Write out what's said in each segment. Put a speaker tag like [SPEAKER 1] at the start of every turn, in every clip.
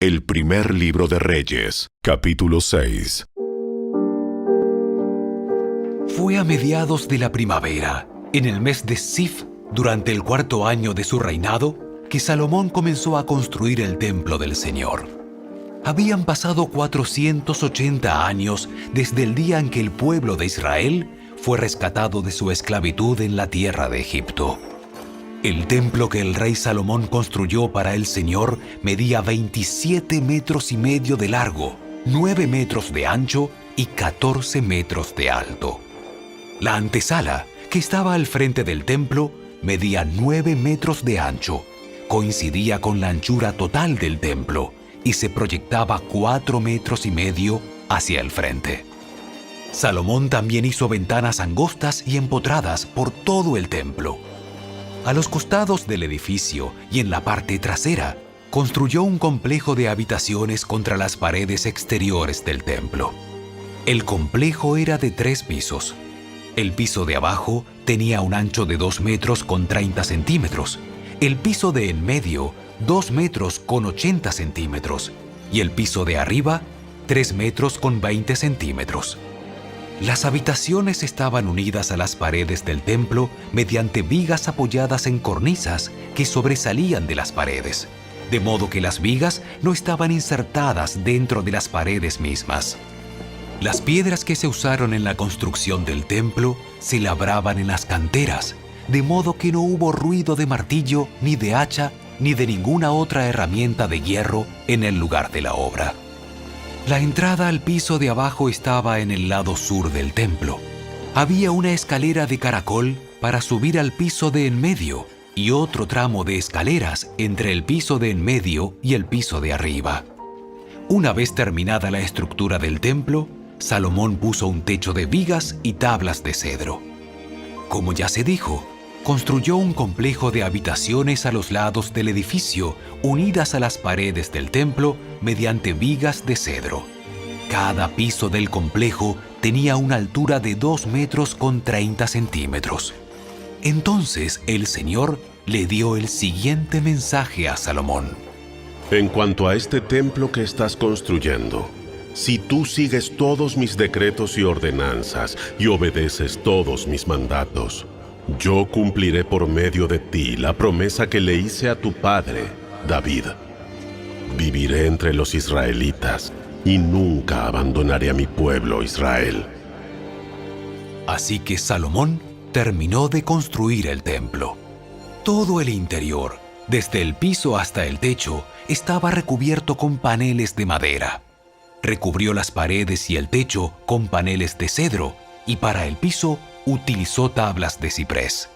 [SPEAKER 1] El primer libro de Reyes, capítulo 6.
[SPEAKER 2] Fue a mediados de la primavera, en el mes de Sif, durante el 4º año de su reinado, que Salomón comenzó a construir el templo del Señor. Habían pasado 480 años desde el día en que el pueblo de Israel fue rescatado de su esclavitud en la tierra de Egipto. El templo que el rey Salomón construyó para el Señor medía 27 metros y medio de largo, 9 metros de ancho y 14 metros de alto. La antesala, que estaba al frente del templo, medía 9 metros de ancho, coincidía con la anchura total del templo y se proyectaba 4 metros y medio hacia el frente. Salomón también hizo ventanas angostas y empotradas por todo el templo. A los costados del edificio y en la parte trasera, construyó un complejo de habitaciones contra las paredes exteriores del templo. El complejo era de 3 pisos. El piso de abajo tenía un ancho de 2 metros con 30 centímetros, el piso de en medio 2 metros con 80 centímetros y el piso de arriba 3 metros con 20 centímetros. Las habitaciones estaban unidas a las paredes del templo mediante vigas apoyadas en cornisas que sobresalían de las paredes, de modo que las vigas no estaban insertadas dentro de las paredes mismas. Las piedras que se usaron en la construcción del templo se labraban en las canteras, de modo que no hubo ruido de martillo, ni de hacha, ni de ninguna otra herramienta de hierro en el lugar de la obra. La entrada al piso de abajo estaba en el lado sur del templo. Había una escalera de caracol para subir al piso de en medio y otro tramo de escaleras entre el piso de en medio y el piso de arriba. Una vez terminada la estructura del templo, Salomón puso un techo de vigas y tablas de cedro. Como ya se dijo, construyó un complejo de habitaciones a los lados del edificio, unidas a las paredes del templo mediante vigas de cedro. Cada piso del complejo tenía una altura de 2 metros con 30 centímetros. Entonces el Señor le dio el siguiente mensaje a Salomón.
[SPEAKER 1] En cuanto a este templo que estás construyendo, si tú sigues todos mis decretos y ordenanzas y obedeces todos mis mandatos, yo cumpliré por medio de ti la promesa que le hice a tu padre, David. Viviré entre los israelitas y nunca abandonaré a mi pueblo Israel.
[SPEAKER 2] Así que Salomón terminó de construir el templo. Todo el interior, desde el piso hasta el techo, estaba recubierto con paneles de madera. Recubrió las paredes y el techo con paneles de cedro y para el piso utilizó tablas de ciprés.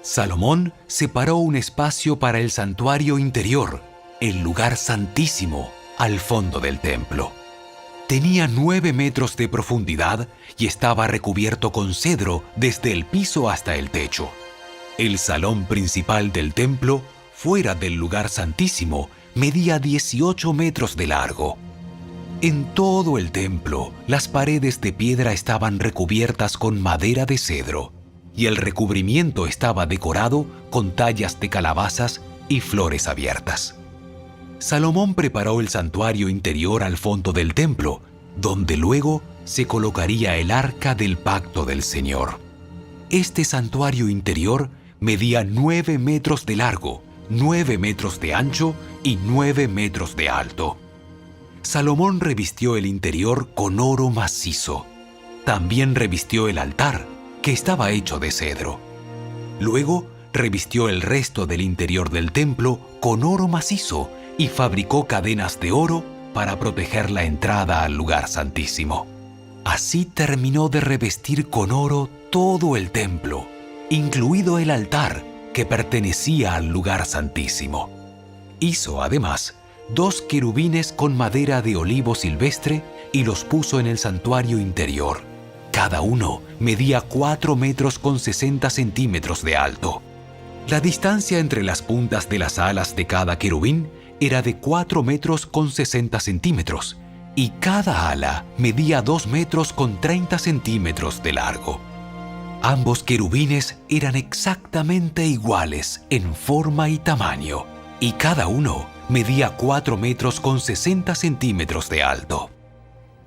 [SPEAKER 2] Salomón separó un espacio para el santuario interior, el lugar santísimo, al fondo del templo. Tenía 9 metros de profundidad y estaba recubierto con cedro desde el piso hasta el techo. El salón principal del templo, fuera del lugar santísimo, medía 18 metros de largo. En todo el templo, las paredes de piedra estaban recubiertas con madera de cedro, y el recubrimiento estaba decorado con tallas de calabazas y flores abiertas. Salomón preparó el santuario interior al fondo del templo, donde luego se colocaría el arca del pacto del Señor. Este santuario interior medía 9 metros de largo, 9 metros de ancho y 9 metros de alto. Salomón revistió el interior con oro macizo. También revistió el altar, que estaba hecho de cedro. Luego revistió el resto del interior del templo con oro macizo y fabricó cadenas de oro para proteger la entrada al lugar santísimo. Así terminó de revestir con oro todo el templo, incluido el altar que pertenecía al lugar santísimo. Hizo además 2 querubines con madera de olivo silvestre y los puso en el santuario interior. Cada uno medía 4 metros con 60 centímetros de alto. La distancia entre las puntas de las alas de cada querubín era de 4 metros con 60 centímetros y cada ala medía 2 metros con 30 centímetros de largo. Ambos querubines eran exactamente iguales en forma y tamaño, y cada uno Medía 4 metros con 60 centímetros de alto.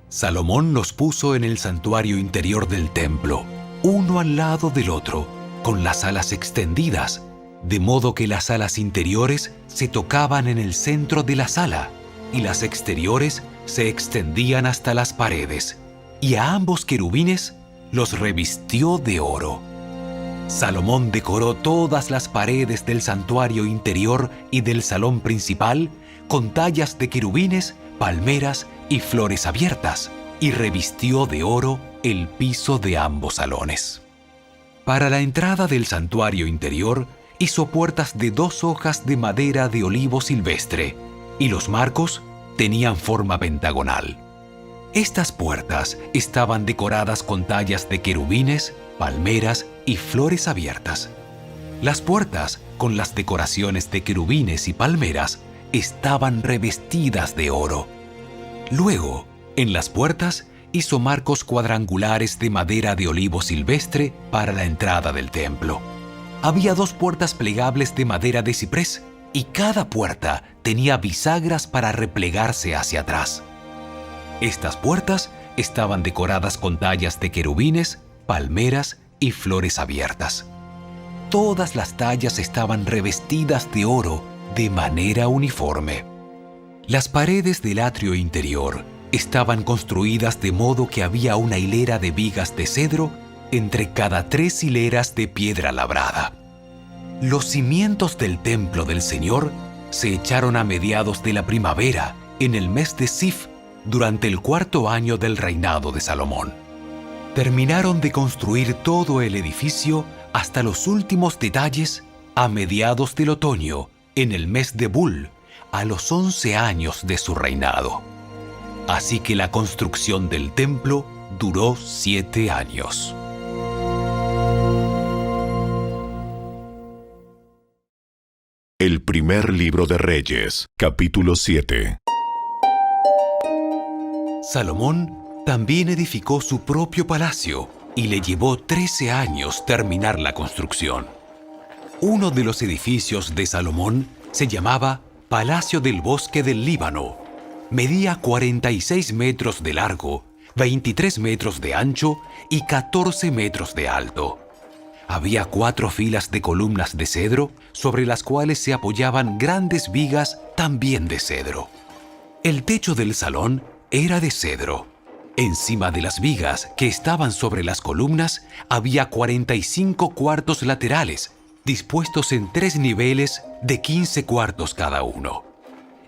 [SPEAKER 2] Salomón los puso en el santuario interior del templo, uno al lado del otro, con las alas extendidas, de modo que las alas interiores se tocaban en el centro de la sala y las exteriores se extendían hasta las paredes, y a ambos querubines los revistió de oro. Salomón decoró todas las paredes del santuario interior y del salón principal con tallas de querubines, palmeras y flores abiertas, y revistió de oro el piso de ambos salones. Para la entrada del santuario interior hizo puertas de 2 hojas de madera de olivo silvestre, y los marcos tenían forma pentagonal. Estas puertas estaban decoradas con tallas de querubines, palmeras y flores abiertas. Las puertas, con las decoraciones de querubines y palmeras, estaban revestidas de oro. Luego, en las puertas, hizo marcos cuadrangulares de madera de olivo silvestre para la entrada del templo. Había 2 puertas plegables de madera de ciprés, y cada puerta tenía bisagras para replegarse hacia atrás. Estas puertas estaban decoradas con tallas de querubines, palmeras y flores abiertas. Todas las tallas estaban revestidas de oro de manera uniforme. Las paredes del atrio interior estaban construidas de modo que había una hilera de vigas de cedro entre cada 3 hileras de piedra labrada. Los cimientos del templo del Señor se echaron a mediados de la primavera, en el mes de Sif, durante el 4º año del reinado de Salomón. Terminaron de construir todo el edificio hasta los últimos detalles a mediados del otoño, en el mes de Bul, a los 11 años de su reinado. Así que la construcción del templo duró 7 años.
[SPEAKER 1] El primer libro de Reyes, capítulo 7.
[SPEAKER 2] Salomón también edificó su propio palacio y le llevó 13 años terminar la construcción. Uno de los edificios de Salomón se llamaba Palacio del Bosque del Líbano. Medía 46 metros de largo, 23 metros de ancho y 14 metros de alto. Había 4 filas de columnas de cedro sobre las cuales se apoyaban grandes vigas también de cedro. El techo del salón era de cedro. Encima de las vigas que estaban sobre las columnas había 45 cuartos laterales, dispuestos en 3 niveles de 15 cuartos cada uno.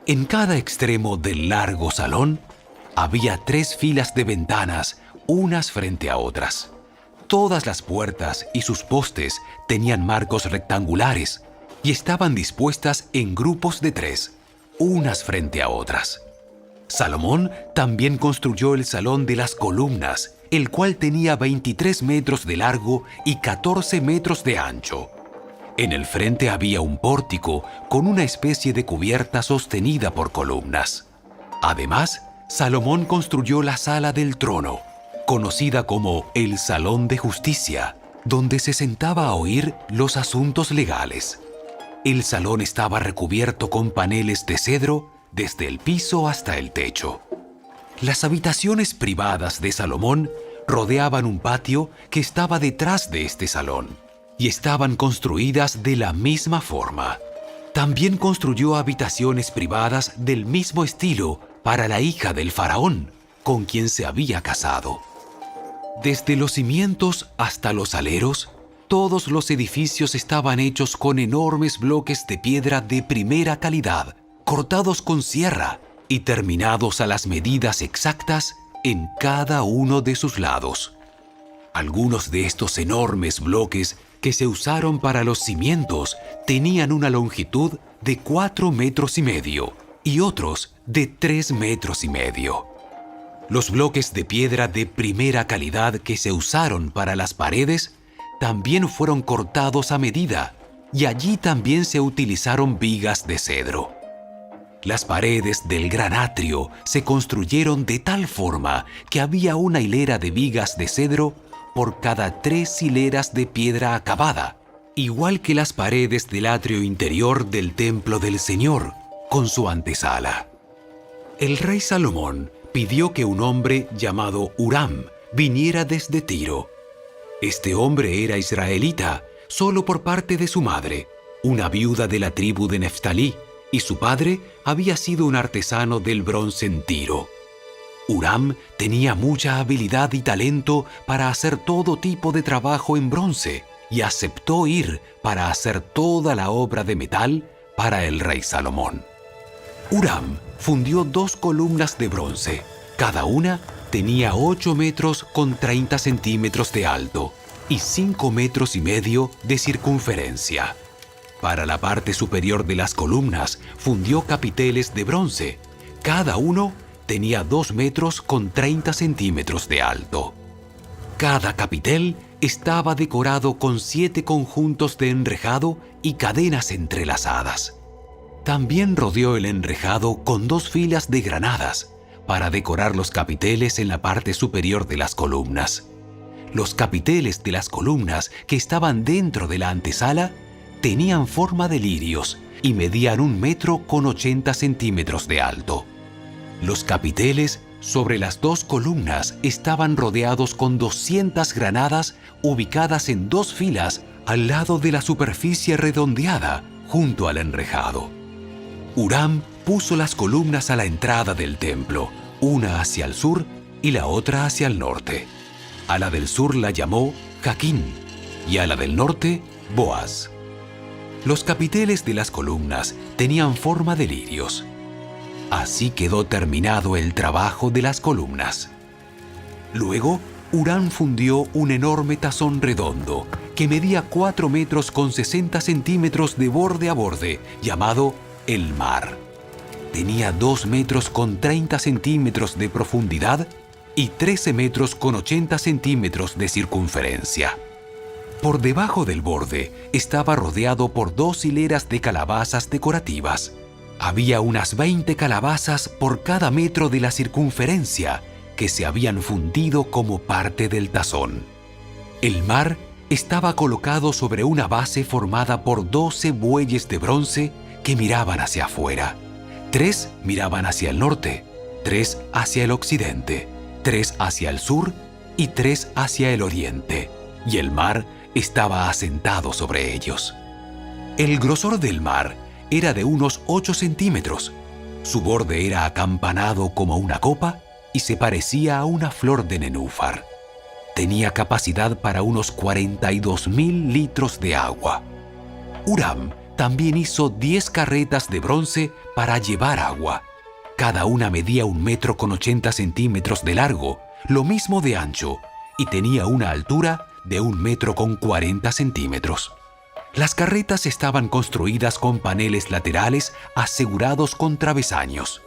[SPEAKER 2] En cada extremo del largo salón había 3 filas de ventanas, unas frente a otras. Todas las puertas y sus postes tenían marcos rectangulares y estaban dispuestas en grupos de 3, unas frente a otras. Salomón también construyó el Salón de las Columnas, el cual tenía 23 metros de largo y 14 metros de ancho. En el frente había un pórtico con una especie de cubierta sostenida por columnas. Además, Salomón construyó la Sala del Trono, conocida como el Salón de Justicia, donde se sentaba a oír los asuntos legales. El salón estaba recubierto con paneles de cedro desde el piso hasta el techo. Las habitaciones privadas de Salomón rodeaban un patio que estaba detrás de este salón y estaban construidas de la misma forma. También construyó habitaciones privadas del mismo estilo para la hija del faraón, con quien se había casado. Desde los cimientos hasta los aleros, todos los edificios estaban hechos con enormes bloques de piedra de primera calidad, cortados con sierra y terminados a las medidas exactas en cada uno de sus lados. Algunos de estos enormes bloques que se usaron para los cimientos tenían una longitud de 4,5 metros y otros de 3,5 metros. Los bloques de piedra de primera calidad que se usaron para las paredes también fueron cortados a medida, y allí también se utilizaron vigas de cedro. Las paredes del gran atrio se construyeron de tal forma que había una hilera de vigas de cedro por cada 3 hileras de piedra acabada, igual que las paredes del atrio interior del templo del Señor, con su antesala. El rey Salomón pidió que un hombre llamado Huram viniera desde Tiro. Este hombre era israelita, solo por parte de su madre, una viuda de la tribu de Neftalí, y su padre había sido un artesano del bronce en Tiro. Huram tenía mucha habilidad y talento para hacer todo tipo de trabajo en bronce y aceptó ir para hacer toda la obra de metal para el rey Salomón. Huram fundió 2 columnas de bronce. Cada una tenía 8 metros con 30 centímetros de alto y 5 metros y medio de circunferencia. Para la parte superior de las columnas fundió capiteles de bronce. Cada uno tenía 2 metros con 30 centímetros de alto. Cada capitel estaba decorado con 7 conjuntos de enrejado y cadenas entrelazadas. También rodeó el enrejado con 2 filas de granadas para decorar los capiteles en la parte superior de las columnas. Los capiteles de las columnas que estaban dentro de la antesala tenían forma de lirios y medían 1 metro con 80 centímetros de alto. Los capiteles sobre las 2 columnas estaban rodeados con 200 granadas ubicadas en 2 filas al lado de la superficie redondeada junto al enrejado. Huram puso las columnas a la entrada del templo, una hacia el sur y la otra hacia el norte. A la del sur la llamó Jaquín y a la del norte Boaz. Los capiteles de las columnas tenían forma de lirios. Así quedó terminado el trabajo de las columnas. Luego, Huram fundió un enorme tazón redondo que medía 4 metros con 60 centímetros de borde a borde, llamado el mar. Tenía 2 metros con 30 centímetros de profundidad y 13 metros con 80 centímetros de circunferencia. Por debajo del borde estaba rodeado por 2 hileras de calabazas decorativas. Había unas 20 calabazas por cada metro de la circunferencia que se habían fundido como parte del tazón. El mar estaba colocado sobre una base formada por 12 bueyes de bronce que miraban hacia afuera. 3 miraban hacia el norte, 3 hacia el occidente, 3 hacia el sur y 3 hacia el oriente, y el mar estaba asentado sobre ellos. El grosor del mar era de unos 8 centímetros. Su borde era acampanado como una copa y se parecía a una flor de nenúfar. Tenía capacidad para unos 42.000 litros de agua. Huram también hizo 10 carretas de bronce para llevar agua. Cada una medía 1 metro con 80 centímetros de largo, lo mismo de ancho, y tenía una altura de 1 metro con 40 centímetros. Las carretas estaban construidas con paneles laterales asegurados con travesaños.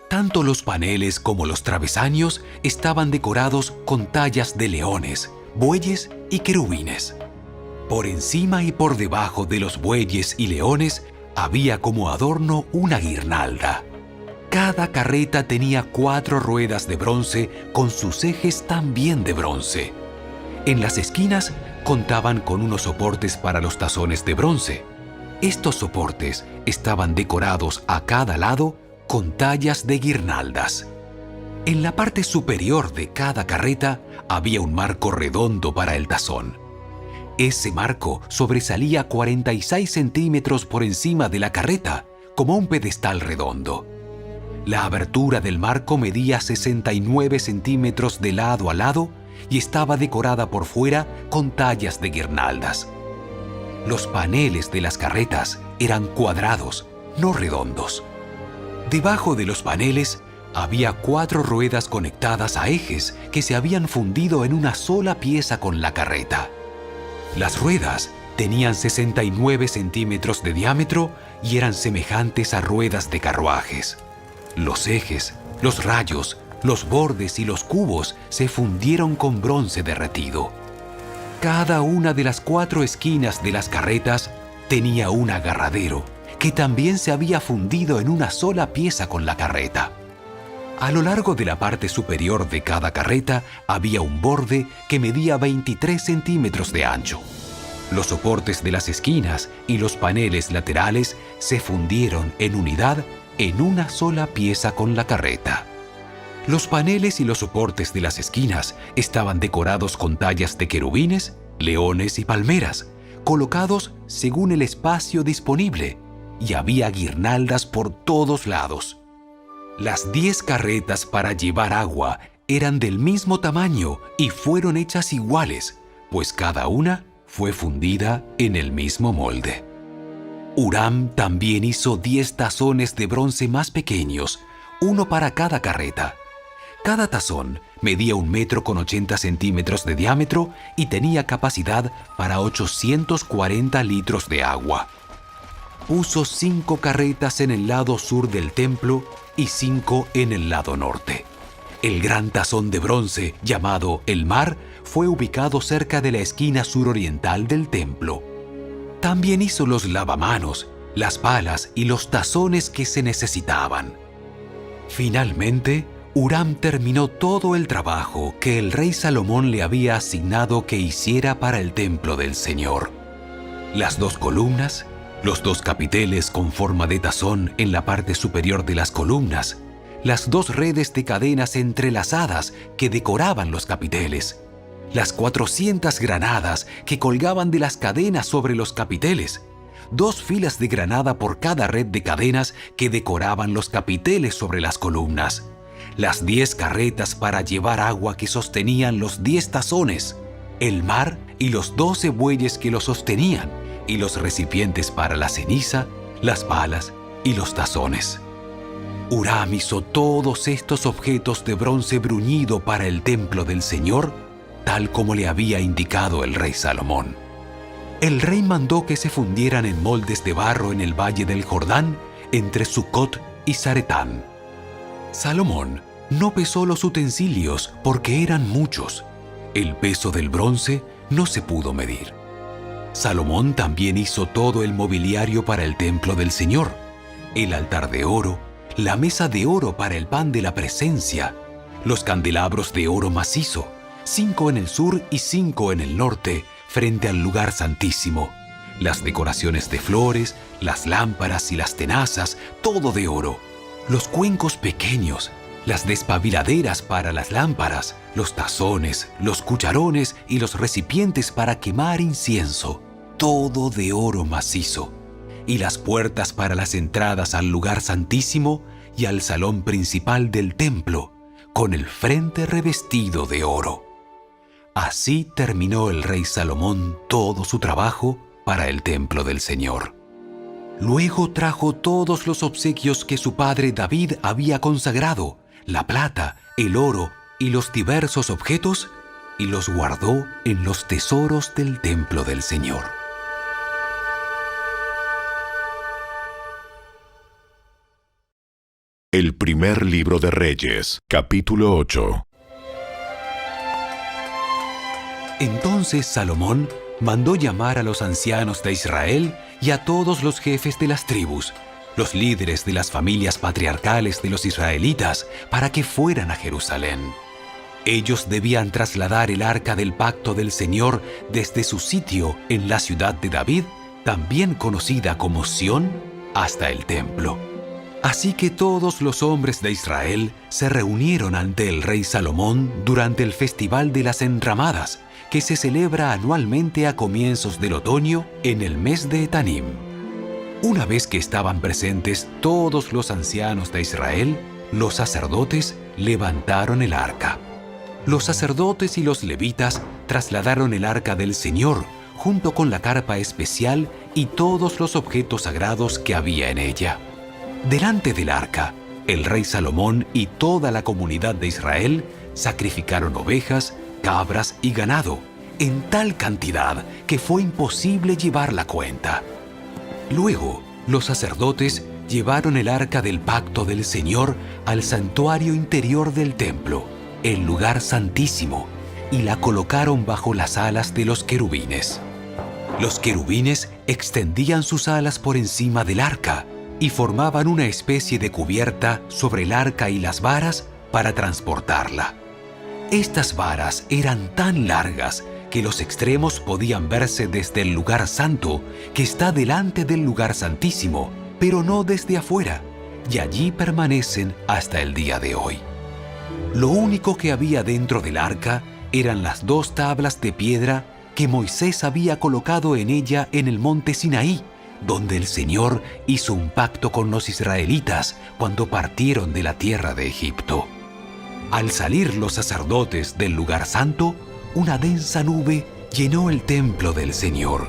[SPEAKER 2] Tanto los paneles como los travesaños estaban decorados con tallas de leones, bueyes y querubines. Por encima y por debajo de los bueyes y leones había como adorno una guirnalda. Cada carreta tenía 4 ruedas de bronce con sus ejes también de bronce. En las esquinas contaban con unos soportes para los tazones de bronce. Estos soportes estaban decorados a cada lado con tallas de guirnaldas. En la parte superior de cada carreta había un marco redondo para el tazón. Ese marco sobresalía 46 centímetros por encima de la carreta, como un pedestal redondo. La abertura del marco medía 69 centímetros de lado a lado y estaba decorada por fuera con tallas de guirnaldas. Los paneles de las carretas eran cuadrados, no redondos. Debajo de los paneles había 4 ruedas conectadas a ejes que se habían fundido en una sola pieza con la carreta. Las ruedas tenían 69 centímetros de diámetro y eran semejantes a ruedas de carruajes. Los ejes, los rayos, los bordes y los cubos se fundieron con bronce derretido. Cada una de las 4 esquinas de las carretas tenía un agarradero que también se había fundido en una sola pieza con la carreta. A lo largo de la parte superior de cada carreta había un borde que medía 23 centímetros de ancho. Los soportes de las esquinas y los paneles laterales se fundieron en unidad en una sola pieza con la carreta. Los paneles y los soportes de las esquinas estaban decorados con tallas de querubines, leones y palmeras, colocados según el espacio disponible, y había guirnaldas por todos lados. Las 10 carretas para llevar agua eran del mismo tamaño y fueron hechas iguales, pues cada una fue fundida en el mismo molde. Huram también hizo 10 tazones de bronce más pequeños, uno para cada carreta. Cada tazón medía 1,80 m de diámetro y tenía capacidad para 840 litros de agua. Puso 5 carretas en el lado sur del templo y 5 en el lado norte. El gran tazón de bronce, llamado el Mar, fue ubicado cerca de la esquina suroriental del templo. También hizo los lavamanos, las palas y los tazones que se necesitaban. Finalmente, Huram terminó todo el trabajo que el rey Salomón le había asignado que hiciera para el templo del Señor. Las 2 columnas, los 2 capiteles con forma de tazón en la parte superior de las columnas, las 2 redes de cadenas entrelazadas que decoraban los capiteles, las 400 granadas que colgaban de las cadenas sobre los capiteles, 2 filas de granada por cada red de cadenas que decoraban los capiteles sobre las columnas, las 10 carretas para llevar agua que sostenían los 10 tazones, el Mar y los 12 bueyes que lo sostenían, y los recipientes para la ceniza, las palas y los tazones. Huram hizo todos estos objetos de bronce bruñido para el templo del Señor, tal como le había indicado el rey Salomón. El rey mandó que se fundieran en moldes de barro en el valle del Jordán, entre Sucot y Zaretán. Salomón no pesó los utensilios porque eran muchos. El peso del bronce no se pudo medir. Salomón también hizo todo el mobiliario para el templo del Señor: el altar de oro, la mesa de oro para el pan de la presencia, los candelabros de oro macizo, 5 en el sur y 5 en el norte, frente al lugar santísimo, las decoraciones de flores, las lámparas y las tenazas, todo de oro, los cuencos pequeños, las despabiladeras para las lámparas, los tazones, los cucharones y los recipientes para quemar incienso, todo de oro macizo, y las puertas para las entradas al lugar santísimo y al salón principal del templo, con el frente revestido de oro. Así terminó el rey Salomón todo su trabajo para el templo del Señor. Luego trajo todos los obsequios que su padre David había consagrado, la plata, el oro y los diversos objetos, y los guardó en los tesoros del templo del Señor.
[SPEAKER 1] El primer libro de Reyes, capítulo 8.
[SPEAKER 2] Entonces Salomón mandó llamar a los ancianos de Israel y a todos los jefes de las tribus, los líderes de las familias patriarcales de los israelitas, para que fueran a Jerusalén. Ellos debían trasladar el arca del pacto del Señor desde su sitio en la ciudad de David, también conocida como Sión, hasta el templo. Así que todos los hombres de Israel se reunieron ante el rey Salomón durante el Festival de las Enramadas, que se celebra anualmente a comienzos del otoño en el mes de Etanim. Una vez que estaban presentes todos los ancianos de Israel, los sacerdotes levantaron el arca. Los sacerdotes y los levitas trasladaron el arca del Señor junto con la carpa especial y todos los objetos sagrados que había en ella. Delante del arca, el rey Salomón y toda la comunidad de Israel sacrificaron ovejas, cabras y ganado, en tal cantidad que fue imposible llevar la cuenta. Luego, los sacerdotes llevaron el arca del pacto del Señor al santuario interior del templo, el lugar santísimo, y la colocaron bajo las alas de los querubines. Los querubines extendían sus alas por encima del arca y formaban una especie de cubierta sobre el arca y las varas para transportarla. Estas varas eran tan largas que los extremos podían verse desde el lugar santo, que está delante del lugar santísimo, pero no desde afuera, y allí permanecen hasta el día de hoy. Lo único que había dentro del arca eran las 2 tablas de piedra que Moisés había colocado en ella en el monte Sinaí, donde el Señor hizo un pacto con los israelitas cuando partieron de la tierra de Egipto. Al salir los sacerdotes del lugar santo, una densa nube llenó el templo del Señor.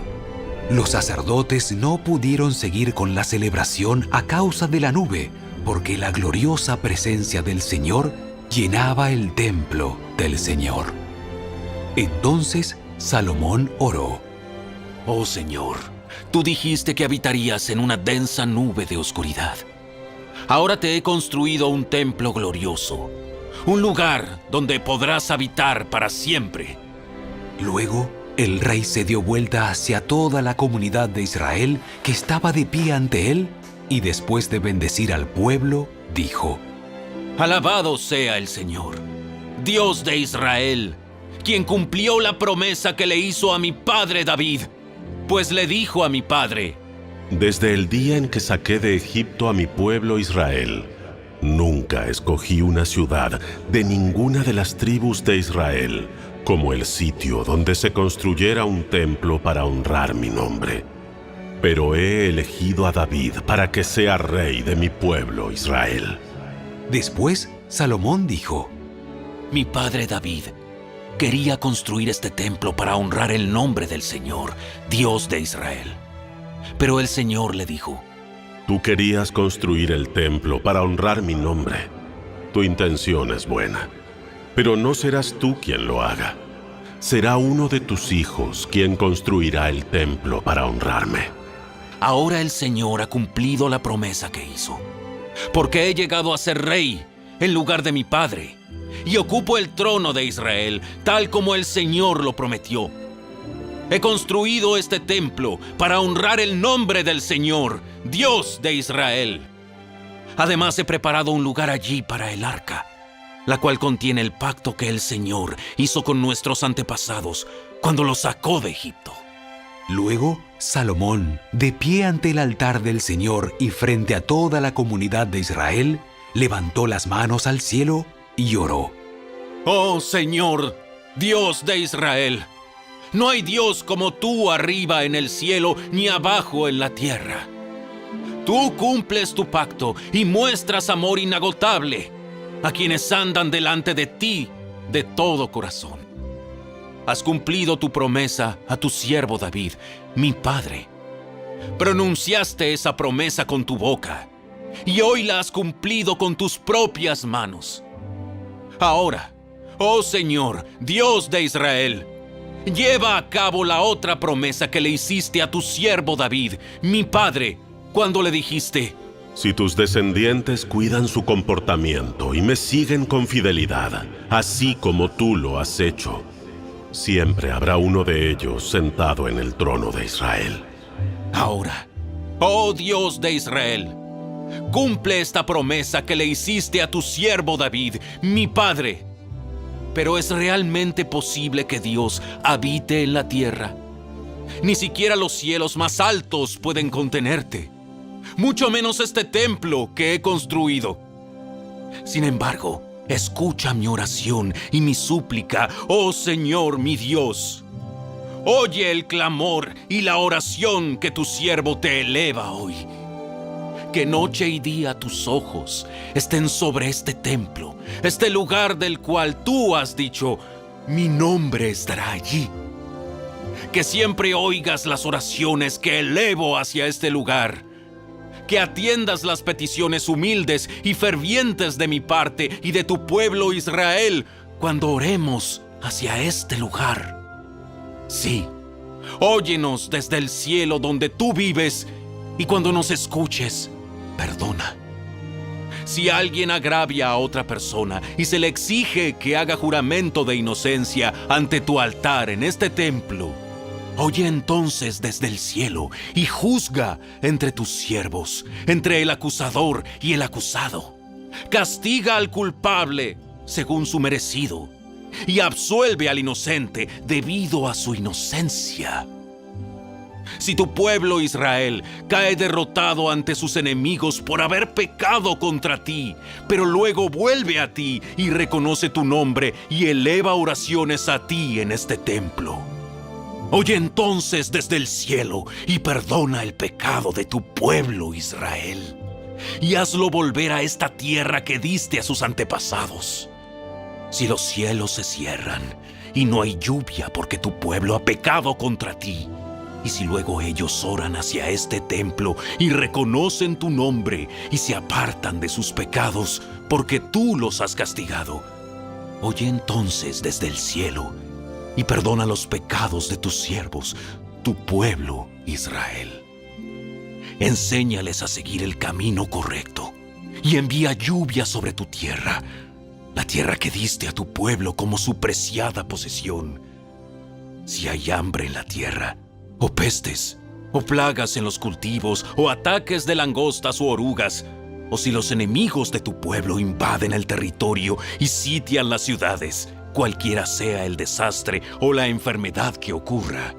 [SPEAKER 2] Los sacerdotes no pudieron seguir con la celebración a causa de la nube, porque la gloriosa presencia del Señor llenaba el templo del Señor. Entonces Salomón oró:
[SPEAKER 3] Oh Señor, tú dijiste que habitarías en una densa nube de oscuridad. Ahora te he construido un templo glorioso, un lugar donde podrás habitar para siempre.
[SPEAKER 2] Luego, el rey se dio vuelta hacia toda la comunidad de Israel que estaba de pie ante él, y después de bendecir al pueblo, dijo:
[SPEAKER 3] Alabado sea el Señor, Dios de Israel, quien cumplió la promesa que le hizo a mi padre David, pues le dijo a mi padre:
[SPEAKER 1] Desde el día en que saqué de Egipto a mi pueblo Israel, nunca escogí una ciudad de ninguna de las tribus de Israel como el sitio donde se construyera un templo para honrar mi nombre. Pero he elegido a David para que sea rey de mi pueblo Israel.
[SPEAKER 2] Después, Salomón dijo:
[SPEAKER 3] Mi padre David quería construir este templo para honrar el nombre del Señor, Dios de Israel. Pero el Señor le dijo:
[SPEAKER 1] Tú querías construir el templo para honrar mi nombre. Tu intención es buena, pero no serás tú quien lo haga. Será uno de tus hijos quien construirá el templo para honrarme.
[SPEAKER 3] Ahora el Señor ha cumplido la promesa que hizo, porque he llegado a ser rey en lugar de mi padre, y ocupo el trono de Israel, tal como el Señor lo prometió. He construido este templo para honrar el nombre del Señor, Dios de Israel. Además, he preparado un lugar allí para el arca, la cual contiene el pacto que el Señor hizo con nuestros antepasados cuando los sacó de Egipto.
[SPEAKER 2] Luego, Salomón, de pie ante el altar del Señor y frente a toda la comunidad de Israel, levantó las manos al cielo y oró:
[SPEAKER 3] Oh Señor, Dios de Israel, no hay Dios como tú arriba en el cielo ni abajo en la tierra. Tú cumples tu pacto y muestras amor inagotable a quienes andan delante de ti de todo corazón. Has cumplido tu promesa a tu siervo David, mi padre. Pronunciaste esa promesa con tu boca y hoy la has cumplido con tus propias manos. Ahora, oh Señor, Dios de Israel, lleva a cabo la otra promesa que le hiciste a tu siervo David, mi padre, cuando le dijiste:
[SPEAKER 1] Si tus descendientes cuidan su comportamiento y me siguen con fidelidad, así como tú lo has hecho, siempre habrá uno de ellos sentado en el trono de Israel.
[SPEAKER 3] Ahora, oh Dios de Israel, cumple esta promesa que le hiciste a tu siervo David, mi padre. Pero ¿es realmente posible que Dios habite en la tierra? Ni siquiera los cielos más altos pueden contenerte, mucho menos este templo que he construido. Sin embargo, escucha mi oración y mi súplica, oh Señor mi Dios. Oye el clamor y la oración que tu siervo te eleva hoy. Que noche y día tus ojos estén sobre este templo, este lugar del cual tú has dicho: mi nombre estará allí. Que siempre oigas las oraciones que elevo hacia este lugar. Que atiendas las peticiones humildes y fervientes de mi parte y de tu pueblo Israel cuando oremos hacia este lugar. Sí, óyenos desde el cielo donde tú vives, y cuando nos escuches, perdona. Si alguien agravia a otra persona y se le exige que haga juramento de inocencia ante tu altar en este templo, oye entonces desde el cielo y juzga entre tus siervos, entre el acusador y el acusado. Castiga al culpable según su merecido y absuelve al inocente debido a su inocencia. Si tu pueblo Israel cae derrotado ante sus enemigos por haber pecado contra ti, pero luego vuelve a ti y reconoce tu nombre y eleva oraciones a ti en este templo, oye entonces desde el cielo y perdona el pecado de tu pueblo Israel, y hazlo volver a esta tierra que diste a sus antepasados. Si los cielos se cierran y no hay lluvia porque tu pueblo ha pecado contra ti, y si luego ellos oran hacia este templo y reconocen tu nombre y se apartan de sus pecados porque tú los has castigado, oye entonces desde el cielo y perdona los pecados de tus siervos, tu pueblo Israel. Enséñales a seguir el camino correcto y envía lluvia sobre tu tierra, la tierra que diste a tu pueblo como su preciada posesión. Si hay hambre en la tierra, o pestes, o plagas en los cultivos, o ataques de langostas o orugas, o si los enemigos de tu pueblo invaden el territorio y sitian las ciudades, cualquiera sea el desastre o la enfermedad que ocurra.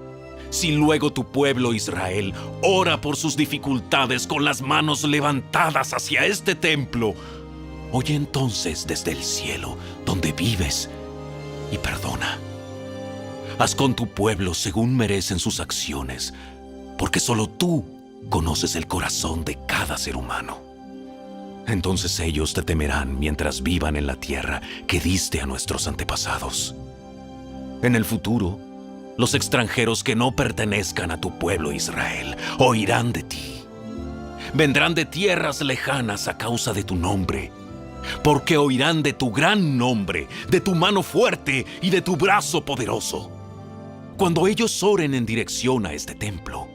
[SPEAKER 3] Si luego tu pueblo Israel ora por sus dificultades con las manos levantadas hacia este templo, oye entonces desde el cielo donde vives y perdona. Haz con tu pueblo según merecen sus acciones, porque solo tú conoces el corazón de cada ser humano. Entonces ellos te temerán mientras vivan en la tierra que diste a nuestros antepasados. En el futuro, los extranjeros que no pertenezcan a tu pueblo Israel oirán de ti. Vendrán de tierras lejanas a causa de tu nombre, porque oirán de tu gran nombre, de tu mano fuerte y de tu brazo poderoso. Cuando ellos oren en dirección a este templo,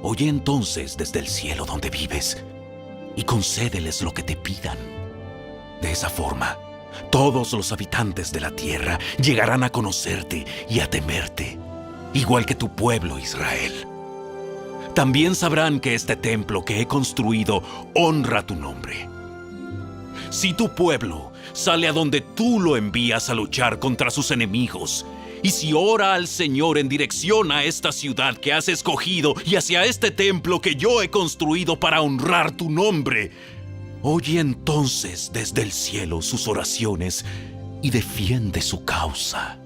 [SPEAKER 3] oye entonces desde el cielo donde vives y concédeles lo que te pidan. De esa forma, todos los habitantes de la tierra llegarán a conocerte y a temerte, igual que tu pueblo Israel. También sabrán que este templo que he construido honra tu nombre. Si tu pueblo sale a donde tú lo envías a luchar contra sus enemigos, y si ora al Señor en dirección a esta ciudad que has escogido y hacia este templo que yo he construido para honrar tu nombre, oye entonces desde el cielo sus oraciones y defiende su causa.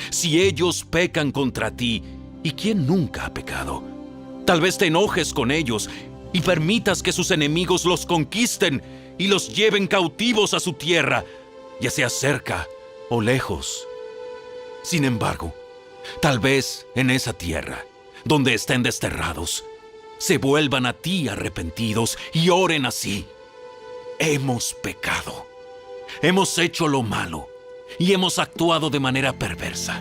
[SPEAKER 3] Si ellos pecan contra ti, ¿y quién nunca ha pecado? Tal vez te enojes con ellos y permitas que sus enemigos los conquisten y los lleven cautivos a su tierra, ya sea cerca o lejos. Sin embargo, tal vez en esa tierra, donde estén desterrados, se vuelvan a ti arrepentidos y oren así: hemos pecado, hemos hecho lo malo y hemos actuado de manera perversa.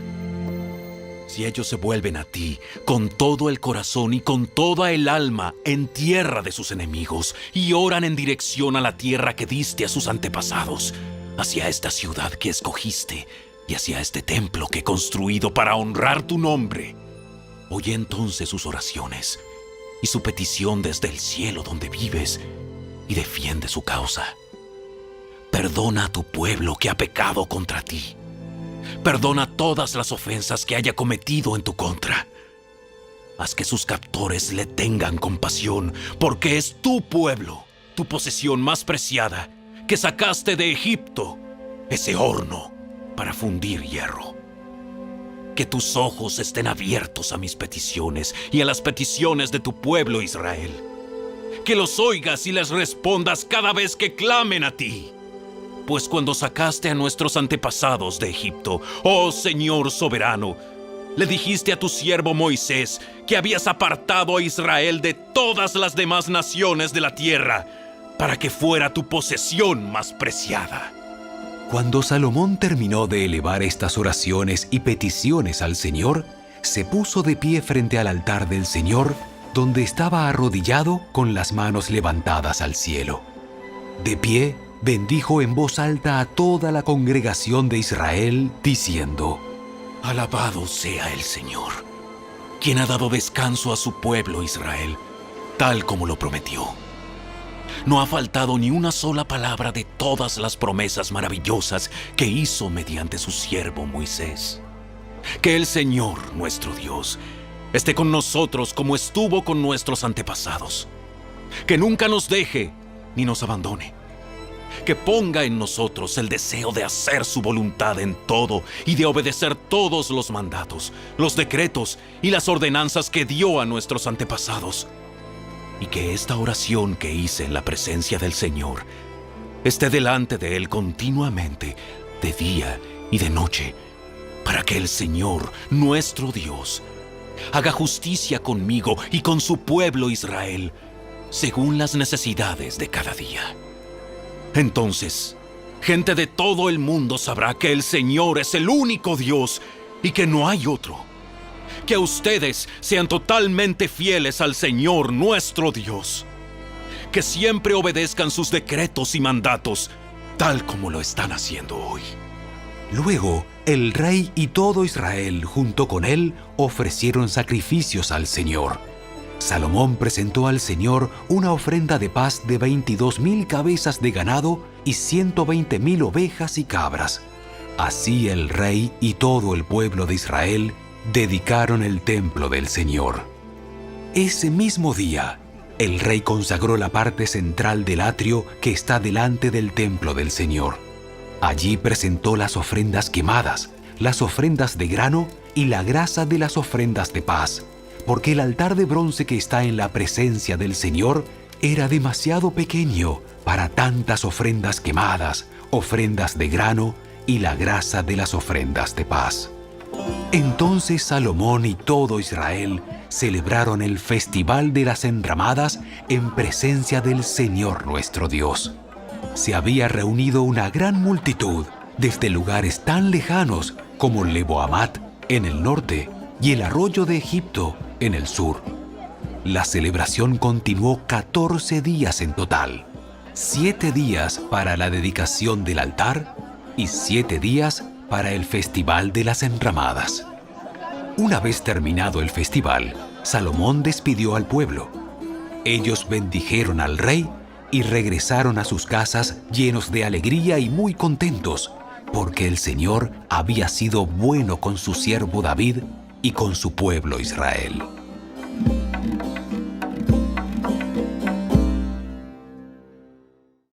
[SPEAKER 3] Si ellos se vuelven a ti con todo el corazón y con toda el alma en tierra de sus enemigos y oran en dirección a la tierra que diste a sus antepasados, hacia esta ciudad que escogiste y hacia este templo que he construido para honrar tu nombre, oye entonces sus oraciones y su petición desde el cielo donde vives y defiende su causa. Perdona a tu pueblo que ha pecado contra ti. Perdona todas las ofensas que haya cometido en tu contra. Haz que sus captores le tengan compasión, porque es tu pueblo, tu posesión más preciada, que sacaste de Egipto, ese horno para fundir hierro. Que tus ojos estén abiertos a mis peticiones y a las peticiones de tu pueblo Israel. Que los oigas y les respondas cada vez que clamen a ti. Pues cuando sacaste a nuestros antepasados de Egipto, oh Señor soberano, le dijiste a tu siervo Moisés que habías apartado a Israel de todas las demás naciones de la tierra para que fuera tu posesión más preciada.
[SPEAKER 2] Cuando Salomón terminó de elevar estas oraciones y peticiones al Señor, se puso de pie frente al altar del Señor, donde estaba arrodillado con las manos levantadas al cielo. De pie, bendijo en voz alta a toda la congregación de Israel, diciendo:
[SPEAKER 3] Alabado sea el Señor, quien ha dado descanso a su pueblo Israel, tal como lo prometió. No ha faltado ni una sola palabra de todas las promesas maravillosas que hizo mediante su siervo Moisés. Que el Señor, nuestro Dios, esté con nosotros como estuvo con nuestros antepasados. Que nunca nos deje ni nos abandone. Que ponga en nosotros el deseo de hacer su voluntad en todo y de obedecer todos los mandatos, los decretos y las ordenanzas que dio a nuestros antepasados. Y que esta oración que hice en la presencia del Señor esté delante de Él continuamente, de día y de noche, para que el Señor, nuestro Dios, haga justicia conmigo y con su pueblo Israel, según las necesidades de cada día. Entonces, gente de todo el mundo sabrá que el Señor es el único Dios y que no hay otro. Que ustedes sean totalmente fieles al Señor nuestro Dios. Que siempre obedezcan sus decretos y mandatos, tal como lo están haciendo hoy.
[SPEAKER 2] Luego, el rey y todo Israel junto con él ofrecieron sacrificios al Señor. Salomón presentó al Señor una ofrenda de paz de 22,000 cabezas de ganado y 120,000 ovejas y cabras. Así el rey y todo el pueblo de Israel dedicaron el templo del Señor. Ese mismo día, el rey consagró la parte central del atrio que está delante del templo del Señor. Allí presentó las ofrendas quemadas, las ofrendas de grano y la grasa de las ofrendas de paz, porque el altar de bronce que está en la presencia del Señor era demasiado pequeño para tantas ofrendas quemadas, ofrendas de grano y la grasa de las ofrendas de paz. Entonces Salomón y todo Israel celebraron el Festival de las Enramadas en presencia del Señor nuestro Dios. Se había reunido una gran multitud desde lugares tan lejanos como Lebo Hamat en el norte y el arroyo de Egipto en el sur. La celebración continuó 14 días en total, 7 días para la dedicación del altar y 7 días para el Festival de las Enramadas. Una vez terminado el festival, Salomón despidió al pueblo. Ellos bendijeron al rey y regresaron a sus casas llenos de alegría y muy contentos, porque el Señor había sido bueno con su siervo David y con su pueblo Israel.